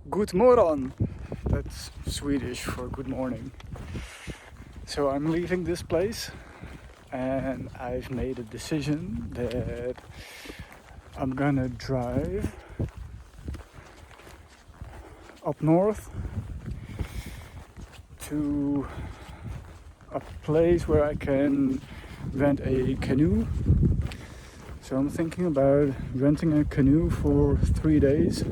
Good morgon. That's Swedish for good morning. So I'm leaving this place and I've made a decision that I'm gonna drive up north to a place where I can rent a canoe. So I'm thinking about renting a canoe for 3 days.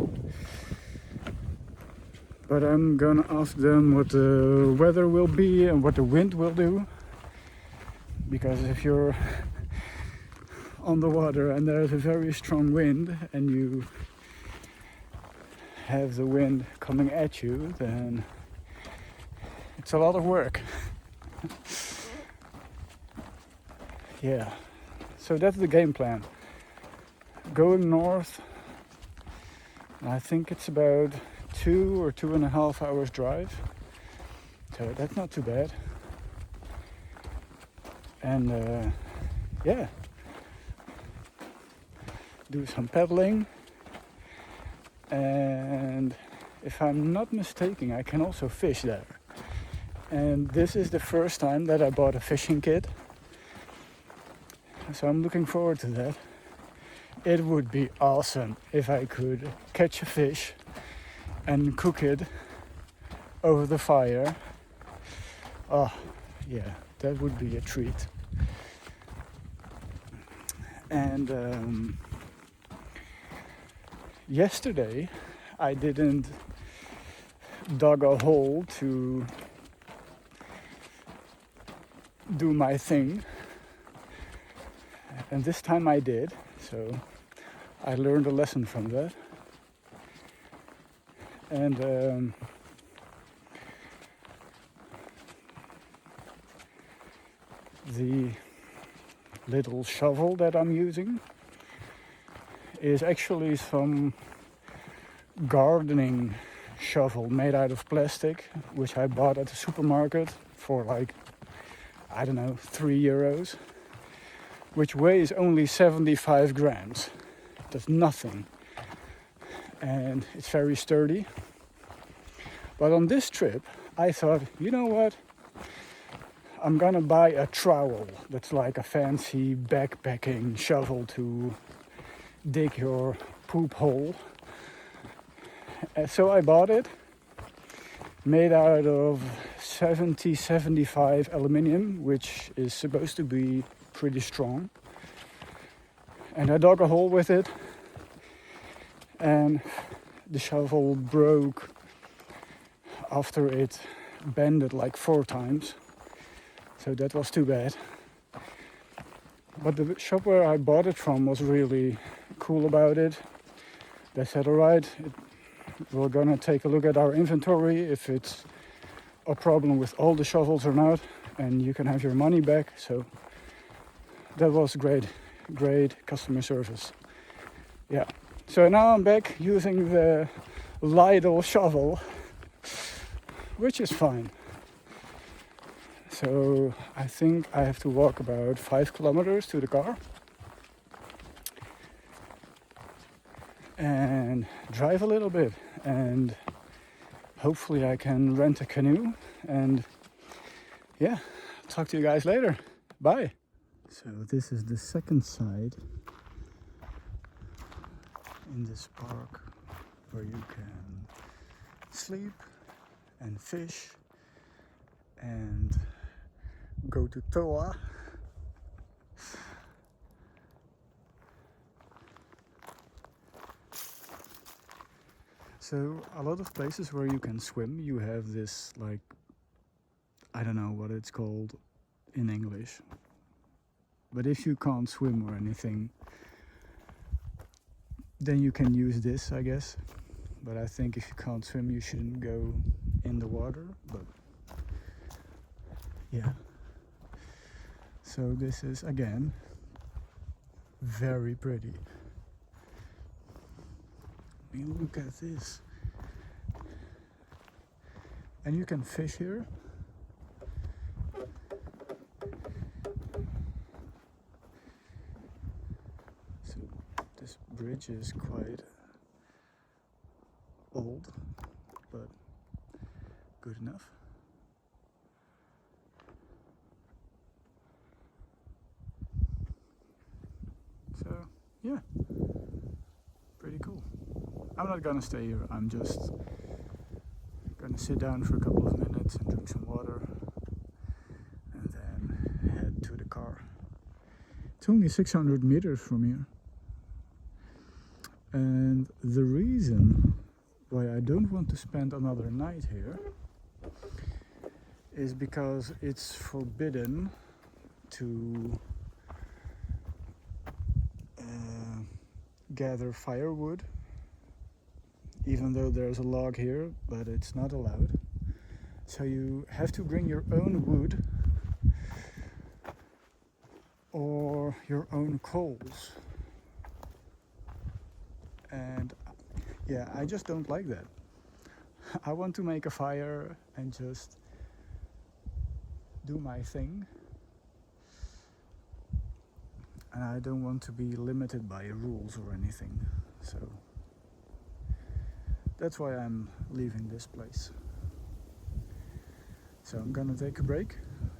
But I'm gonna ask them what the weather will be and what the wind will do. Because if you're on the water and there's a very strong wind and you have the wind coming at you, then it's a lot of work. Yeah, so that's the game plan. Going north, I think it's about 2 or 2.5 hours drive, so that's not too bad. And yeah, do some paddling, and if I'm not mistaken, I can also fish there. And this is the first time that I bought a fishing kit, so I'm looking forward to that. It would be awesome if I could catch a fish and cook it over the fire. Oh yeah, that would be a treat. And yesterday I didn't dug a hole to do my thing, and this time I did, so I learned a lesson from that. And the little shovel that I'm using is actually some gardening shovel made out of plastic, which I bought at the supermarket for like, I don't know, €3, which weighs only 75 grams. That's nothing. And it's very sturdy. But on this trip, I thought, you know what? I'm gonna buy a trowel. That's like a fancy backpacking shovel to dig your poop hole. And so I bought it, made out of 75 aluminium, which is supposed to be pretty strong. And I dug a hole with it, and the shovel broke after it bended like 4 times. So that was too bad. But the shop where I bought it from was really cool about it. They said, alright, we're gonna take a look at our inventory, if it's a problem with all the shovels or not, and you can have your money back. So that was great customer service. Yeah. So now I'm back using the Lidl shovel, which is fine. So I think I have to walk about 5 kilometers to the car and drive a little bit, and hopefully I can rent a canoe. And yeah, talk to you guys later. Bye. So this is the second side in this park where you can sleep and fish and go to Toa. So a lot of places where you can swim, you have this, like, I don't know what it's called in English, but if you can't swim or anything, then you can use this, I guess. But I think if you can't swim, you shouldn't go in the water. But yeah, so this is again very pretty. I mean, look at this. And you can fish here. So this bridge is quite old, but good enough. So yeah, pretty cool. I'm not gonna stay here, I'm just gonna sit down for a couple of minutes and drink some water and then head to the car. It's only 600 meters from here. And the reason why I don't want to spend another night here is because it's forbidden to gather firewood, even though there's a log here, but it's not allowed. So you have to bring your own wood or your own coals. And yeah, I just don't like that. I want to make a fire and just do my thing. And I don't want to be limited by rules or anything. So that's why I'm leaving this place. So I'm gonna take a break.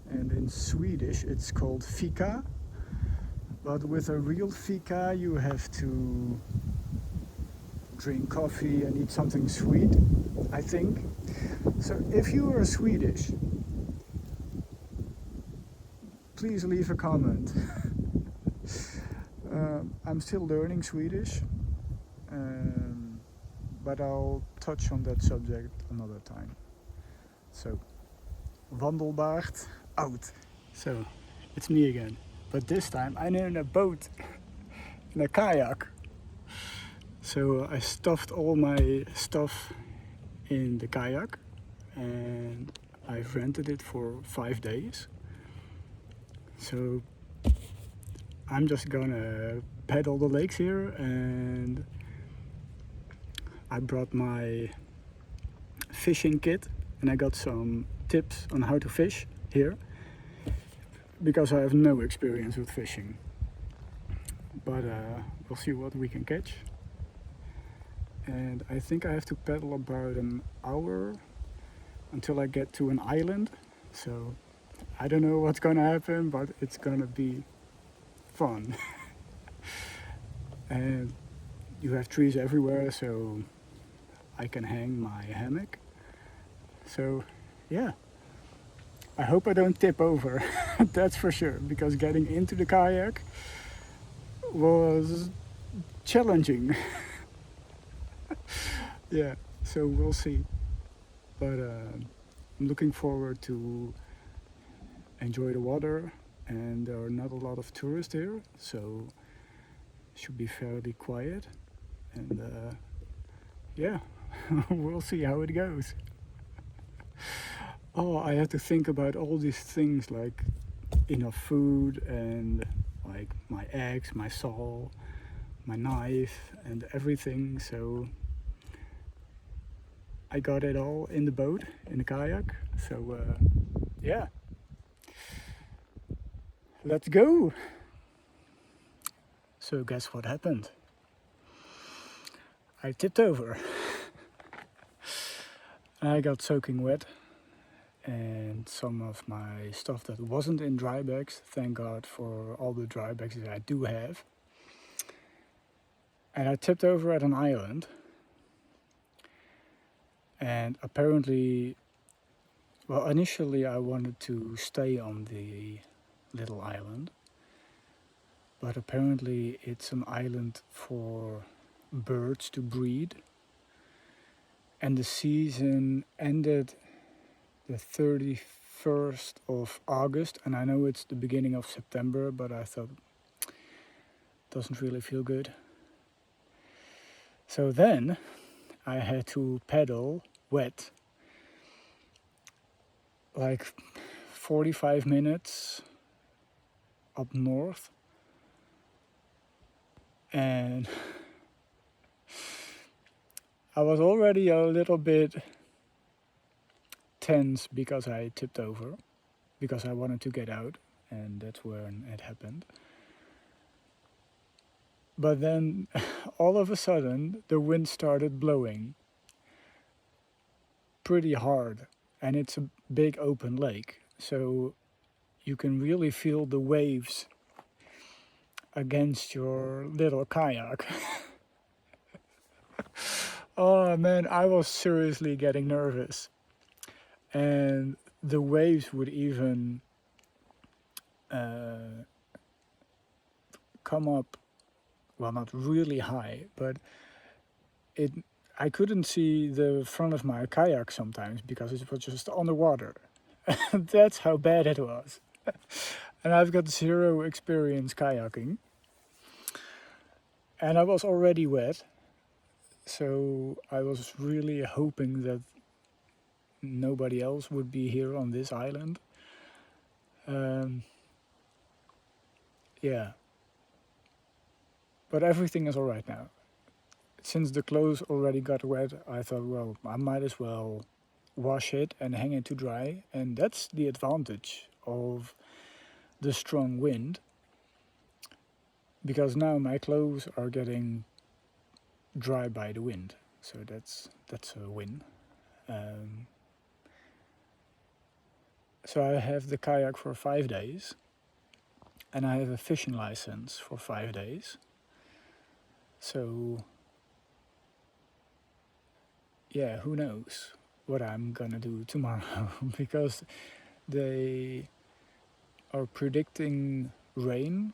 And in Swedish it's called fika. But with a real fika you have to drink coffee and eat something sweet, I think. So if you are Swedish, please leave a comment. I'm still learning Swedish, but I'll touch on that subject another time. So, wandelbaard out. So, it's me again. But this time I'm in a boat, in a kayak. So I stuffed all my stuff in the kayak and I've rented it for 5 days. So I'm just gonna paddle the lakes here, and I brought my fishing kit and I got some tips on how to fish here because I have no experience with fishing. But we'll see what we can catch. And I think I have to paddle about an hour until I get to an island. So I don't know what's gonna happen, but it's gonna be fun. And you have trees everywhere, so I can hang my hammock. So yeah, I hope I don't tip over. That's for sure, because getting into the kayak was challenging. Yeah, so we'll see. But I'm looking forward to enjoy the water, and there are not a lot of tourists here, so it should be fairly quiet. And yeah, we'll see how it goes. Oh, I have to think about all these things like enough food and like my eggs, my saw, my knife and everything. So I got it all in the boat, in the kayak. So yeah, let's go. So guess what happened? I tipped over. I got soaking wet, and some of my stuff that wasn't in dry bags, thank God for all the dry bags that I do have. And I tipped over at an island, and apparently, well, initially I wanted to stay on the little island, but apparently it's an island for birds to breed, and the season ended the 31st of August, and I know it's the beginning of September, but I thought it doesn't really feel good. So then I had to paddle wet like 45 minutes up north, and I was already a little bit tense because I tipped over, because I wanted to get out, and that's when it happened. But then all of a sudden the wind started blowing, pretty hard, and it's a big open lake, so you can really feel the waves against your little kayak. Oh man, I was seriously getting nervous. And the waves would even come up, well, not really high, but it I couldn't see the front of my kayak sometimes because it was just underwater. That's how bad it was. And I've got zero experience kayaking. And I was already wet, so I was really hoping that nobody else would be here on this island. Um, yeah, but everything is alright now. Since the clothes already got wet, I thought, well, I might as well wash it and hang it to dry. And that's the advantage of the strong wind, because now my clothes are getting dry by the wind, so that's a win. Um, so I have the kayak for 5 days, and I have a fishing license for 5 days. So yeah, who knows what I'm gonna do tomorrow because they are predicting rain,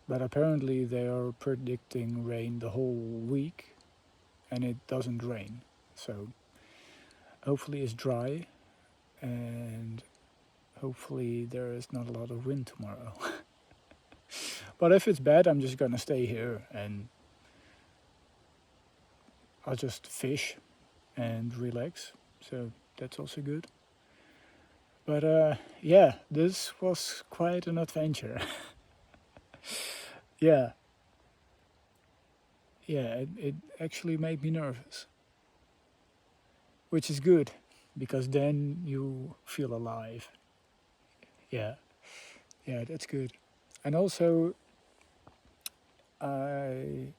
but apparently they are predicting rain the whole week and it doesn't rain. So hopefully it's dry, and hopefully there is not a lot of wind tomorrow. But if it's bad, I'm just gonna stay here and I'll just fish and relax. So that's also good. But yeah, this was quite an adventure. Yeah, yeah, it actually made me nervous, which is good because then you feel alive. Yeah, yeah, that's good. And also, I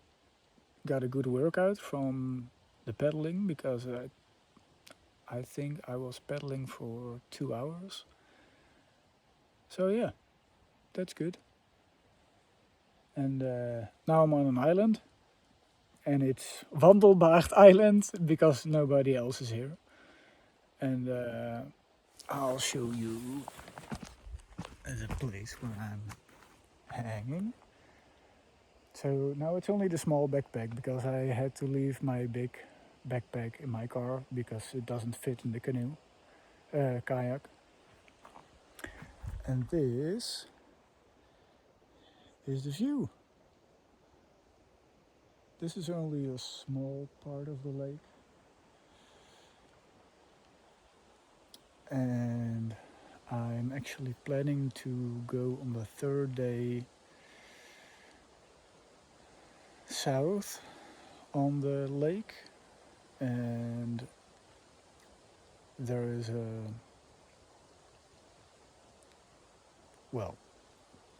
got a good workout from the pedaling because I think I was pedaling for 2 hours. So yeah, that's good. And now I'm on an island, and it's Wandelbaard Island because nobody else is here. And I'll show you the place where I'm hanging. So now it's only the small backpack because I had to leave my big backpack in my car because it doesn't fit in the canoe, kayak. And this is the view. This is only a small part of the lake. And I'm actually planning to go on the third day south on the lake, and there is a, well,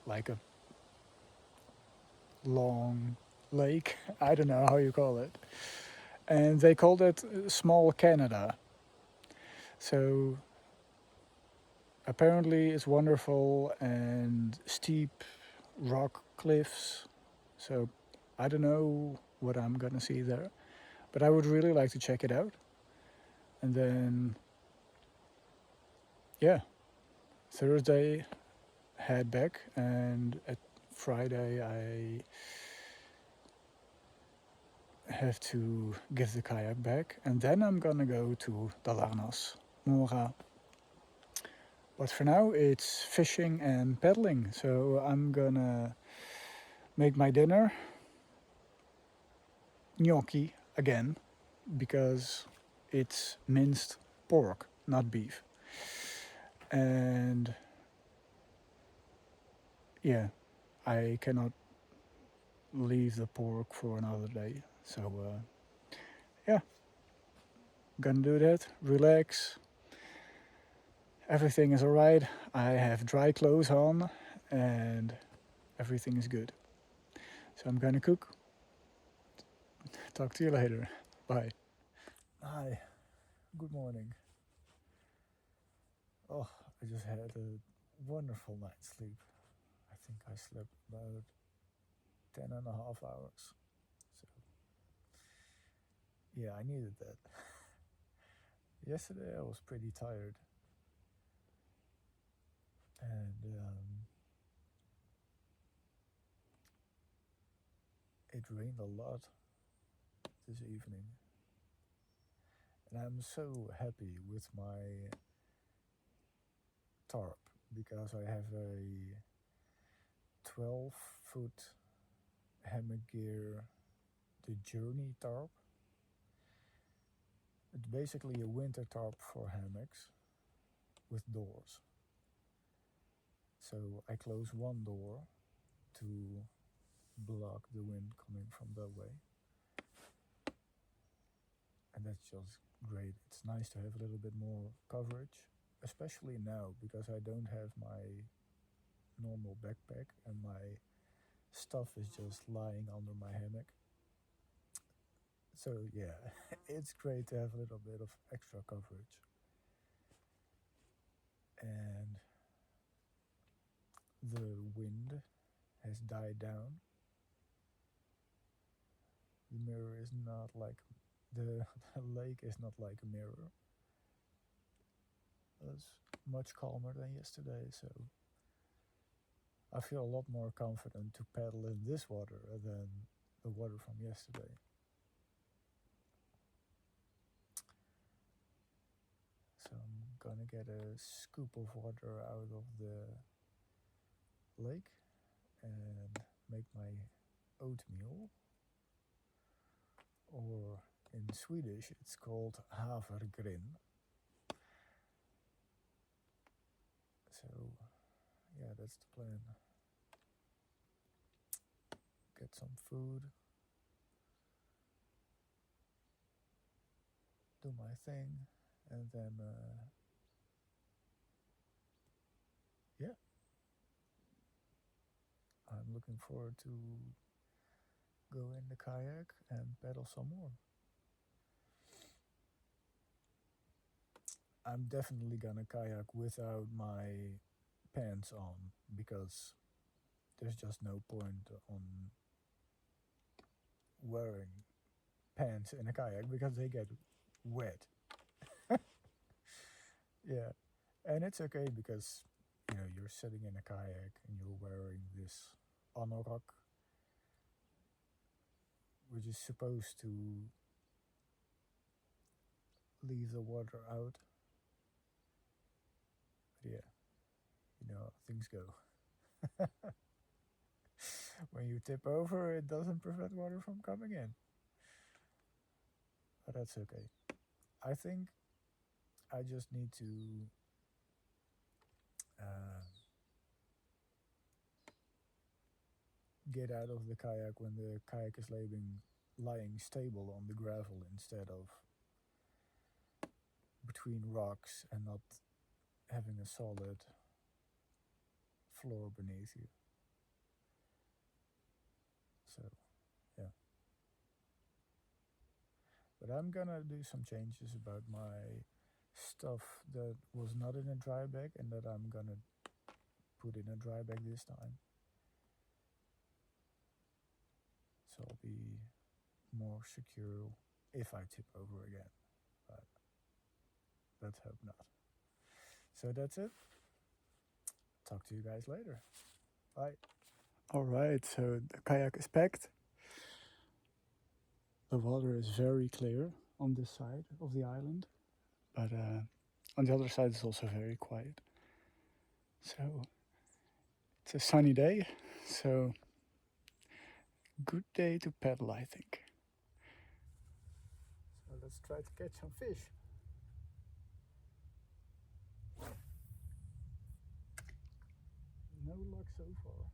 like a long lake. I don't know how you call it. And they called it Small Canada. So apparently it's wonderful and steep rock cliffs. So I don't know what I'm gonna see there, but I would really like to check it out. And then, yeah, Thursday head back, and at Friday I have to give the kayak back, and then I'm gonna go to Dalarnas, Mora. But for now it's fishing and paddling, so I'm gonna make my dinner, gnocchi again, because it's minced pork, not beef. And yeah, I cannot leave the pork for another day. So yeah, gonna do that, relax. Everything is alright. I have dry clothes on and everything is good. So I'm gonna cook. Talk to you later. Bye. Hi. Good morning. Oh, I just had a wonderful night's sleep. I think I slept about 10.5 hours. So, yeah, I needed that. Yesterday I was pretty tired, and it rained a lot this evening. And I'm so happy with my tarp because I have a 12-foot Hammock Gear, the Journey tarp. It's basically a winter tarp for hammocks with doors. So I close one door to block the wind coming from that way. And that's just great. It's nice to have a little bit more coverage, especially now because I don't have my normal backpack and my stuff is just lying under my hammock. So, yeah, it's great to have a little bit of extra coverage. And the wind has died down. The mirror is not like the lake is not like a mirror. It's much calmer than yesterday, so I feel a lot more confident to paddle in this water than the water from yesterday. So I'm gonna get a scoop of water out of the lake and make my oatmeal, or in Swedish it's called havregryn. So yeah, that's the plan. Get some food, do my thing, and then yeah, I'm looking forward to go in the kayak and paddle some more. I'm definitely gonna kayak without my pants on because there's just no point on wearing pants in a kayak because they get wet. Yeah, and it's okay because you're sitting in a kayak and you're wearing this anorak, which is supposed to leave the water out. But yeah, how things go. When you tip over, it doesn't prevent water from coming in. But that's okay. I think I just need to uh, get out of the kayak when the kayak is lying stable on the gravel instead of between rocks and not having a solid floor beneath you. So, yeah. But I'm gonna do some changes about my stuff that was not in a dry bag and that I'm gonna put in a dry bag this time. So I'll be more secure if I tip over again. But let's hope not. So that's it. Talk to you guys later. Bye. All right, so the kayak is packed. The water is very clear on this side of the island, but on the other side it's also very quiet. So it's a sunny day, so good day to paddle, I think. So let's try to catch some fish. No luck so far.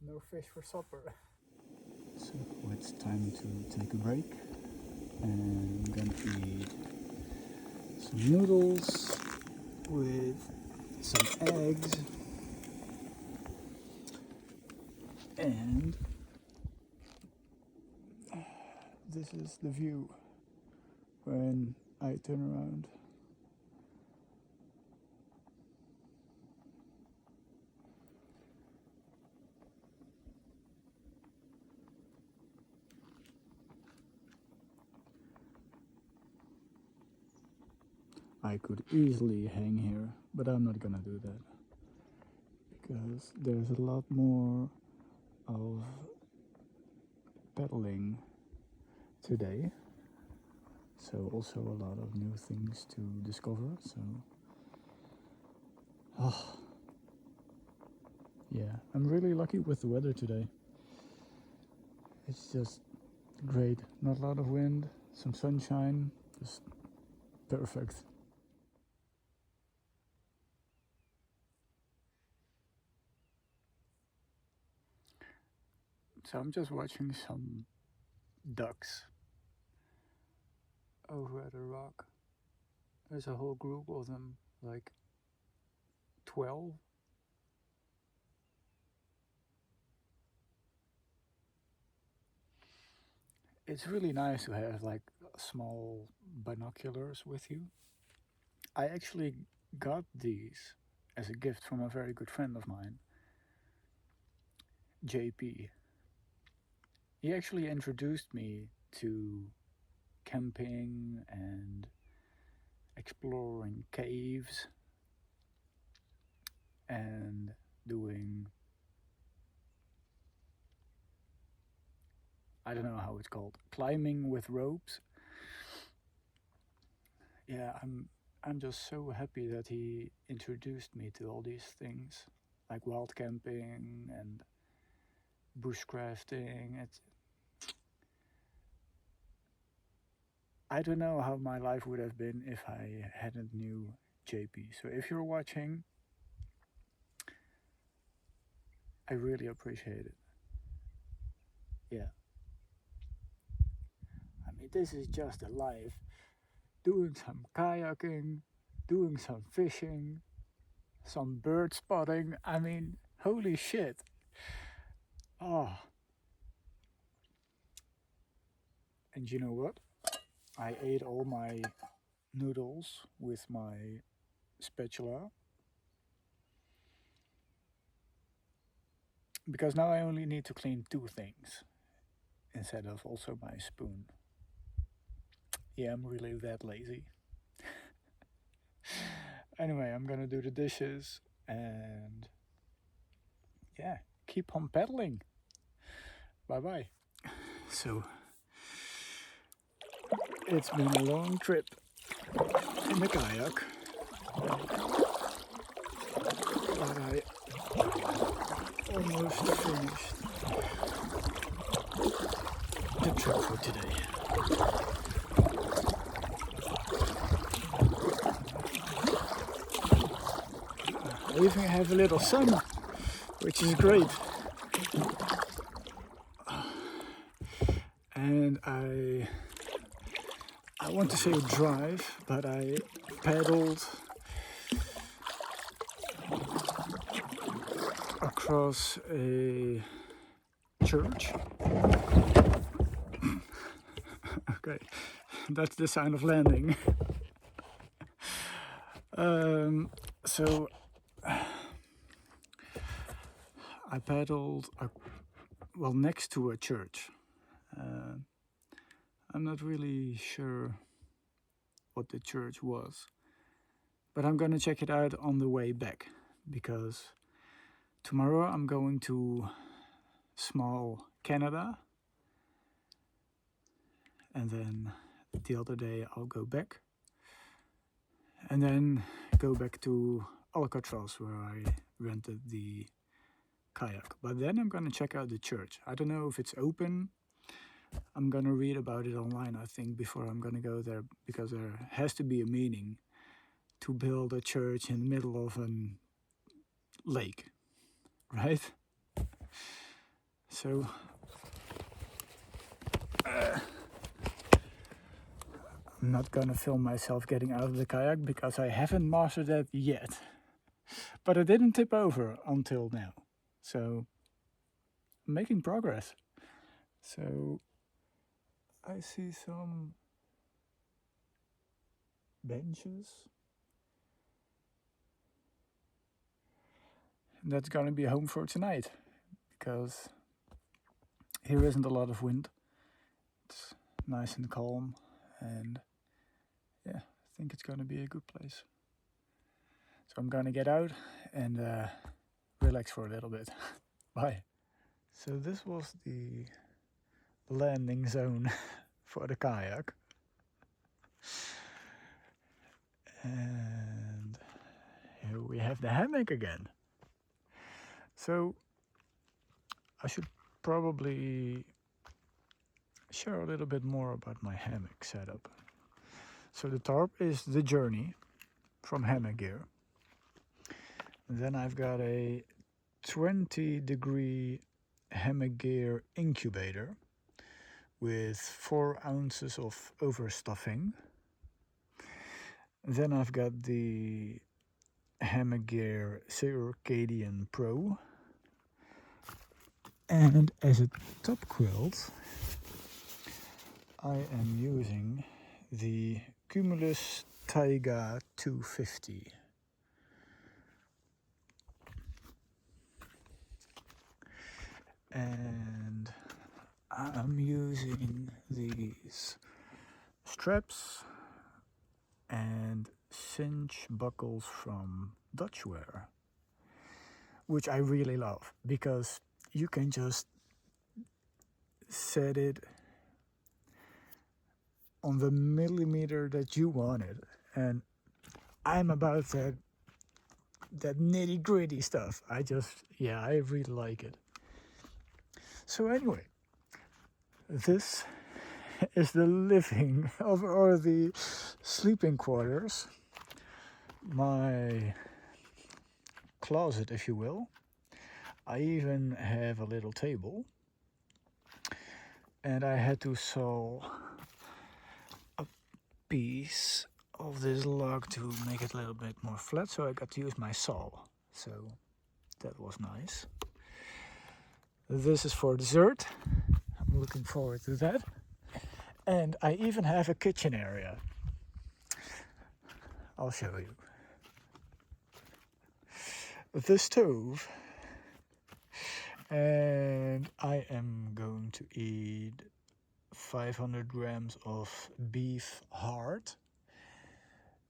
no fish for supper. So it's time to take a break, and I'm gonna eat some noodles with some eggs, and this is the view when I turn around. I could easily hang here, but I'm not gonna do that because there's a lot more of pedaling today, so also a lot of new things to discover. So yeah, I'm really lucky with the weather today. It's just great, not a lot of wind, some sunshine, just perfect. So I'm just watching some ducks over at a rock. There's a whole group of them, like 12. It's really nice to have like small binoculars with you. I actually got these as a gift from a very good friend of mine, JP. He actually introduced me to camping and exploring caves and doing, I don't know how it's called, climbing with ropes. Yeah, I'm just so happy that he introduced me to all these things like wild camping and bushcrafting. I don't know how my life would have been if I hadn't knew JP. So if you're watching, I really appreciate it. Yeah. I mean, this is just a life. Doing some kayaking, doing some fishing, some bird spotting. I mean, holy shit. Oh. And you know what? I ate all my noodles with my spatula because now I only need to clean two things instead of also my spoon. Yeah, I'm really that lazy. Anyway, I'm gonna do the dishes and yeah, keep on pedaling. Bye bye. So, it's been a long trip in the kayak, but I almost finished the trip for today. I even have a little sun, which is great. And I want to say drive, but I paddled across a church. Okay, that's the sound of landing. So I paddled next to a church. I'm not really sure what the church was, but I'm gonna check it out on the way back because tomorrow I'm going to small Canada, and then the other day I'll go back and then go back to Alcatraz where I rented the kayak. But then I'm gonna check out the church. I don't know if it's open. I'm gonna read about it online, I think, before I'm gonna go there, because there has to be a meaning to build a church in the middle of a lake, right? So I'm not gonna film myself getting out of the kayak because I haven't mastered that yet. But I didn't tip over until now. So I'm making progress. So I see some benches. And that's gonna be home for tonight because here isn't a lot of wind. It's nice and calm, and yeah, I think it's gonna be a good place. So I'm gonna get out and relax for a little bit. Bye. So this was the landing zone for the kayak. And here we have the hammock again. So I should probably share a little bit more about my hammock setup. So the tarp is the Journey from Hammock Gear. And then I've got a 20-degree Hammock Gear incubator with 4 ounces of overstuffing. Then I've got the Hammock Gear Circadian Pro. And as a top quilt, I am using the Cumulus Taiga 250. And I'm using these straps and cinch buckles from Dutchware, which I really love because you can just set it on the millimeter that you want it. And I'm about that nitty gritty stuff. I really like it. So anyway, this is the living or the sleeping quarters, my closet, if you will. I even have a little table, and I had to saw a piece of this log to make it a little bit more flat, so I got to use my saw. So that was nice. This is for dessert. I'm looking forward to that. And I even have a kitchen area. I'll show you. The stove. And I am going to eat 500 grams of beef heart,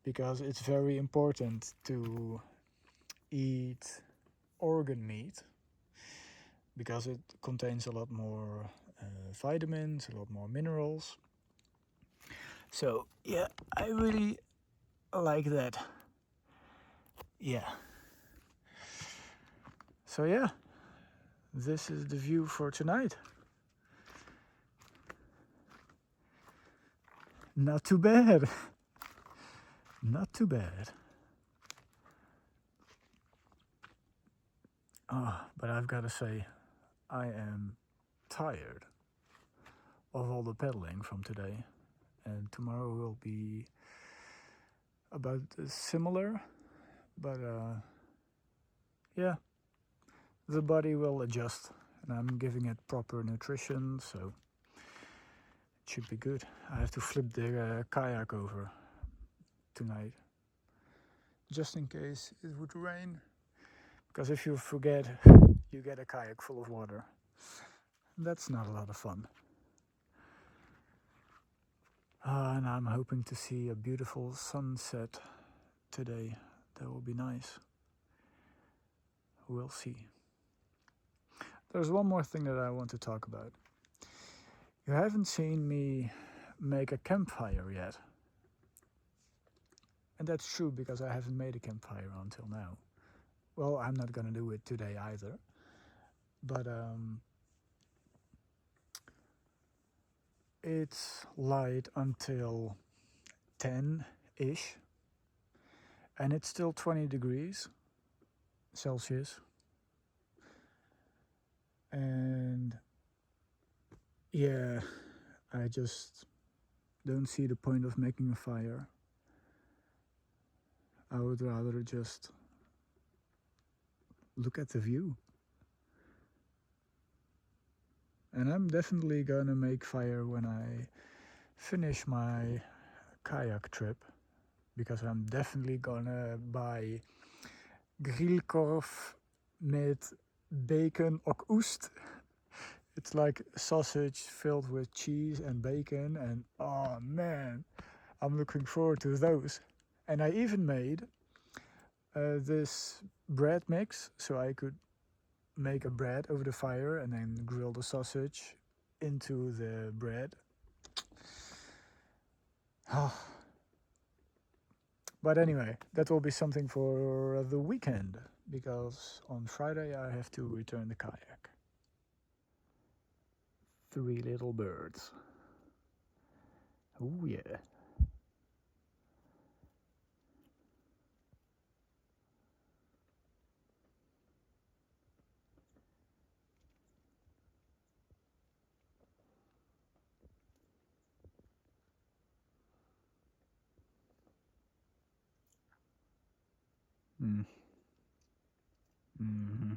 because it's very important to eat organ meat, because it contains a lot more vitamins, a lot more minerals. So yeah, I really like that. Yeah. So yeah, this is the view for tonight. Not too bad. Not too bad. But I've got to say, I am tired of all the pedaling from today, and tomorrow will be about similar, but yeah, the body will adjust, and I'm giving it proper nutrition, so it should be good. I have to flip the kayak over tonight, just in case it would rain, because if you forget, you get a kayak full of water. That's not a lot of fun. And I'm hoping to see a beautiful sunset today. That will be nice. We'll see. There's one more thing that I want to talk about. You haven't seen me make a campfire yet. And that's true, because I haven't made a campfire until now. Well, I'm not gonna do it today either. But it's light until 10-ish. And it's still 20 degrees Celsius. And yeah, I just don't see the point of making a fire. I would rather just look at the view. And I'm definitely gonna make fire when I finish my kayak trip, because I'm definitely gonna buy grillkorf met bacon och oest. It's like sausage filled with cheese and bacon, and oh man, I'm looking forward to those. And I even made this bread mix, so I could make a bread over the fire and then grill the sausage into the bread. But anyway, that will be something for the weekend, because on Friday I have to return the kayak. 3 little birds. Oh yeah. Mm. Mm-hmm.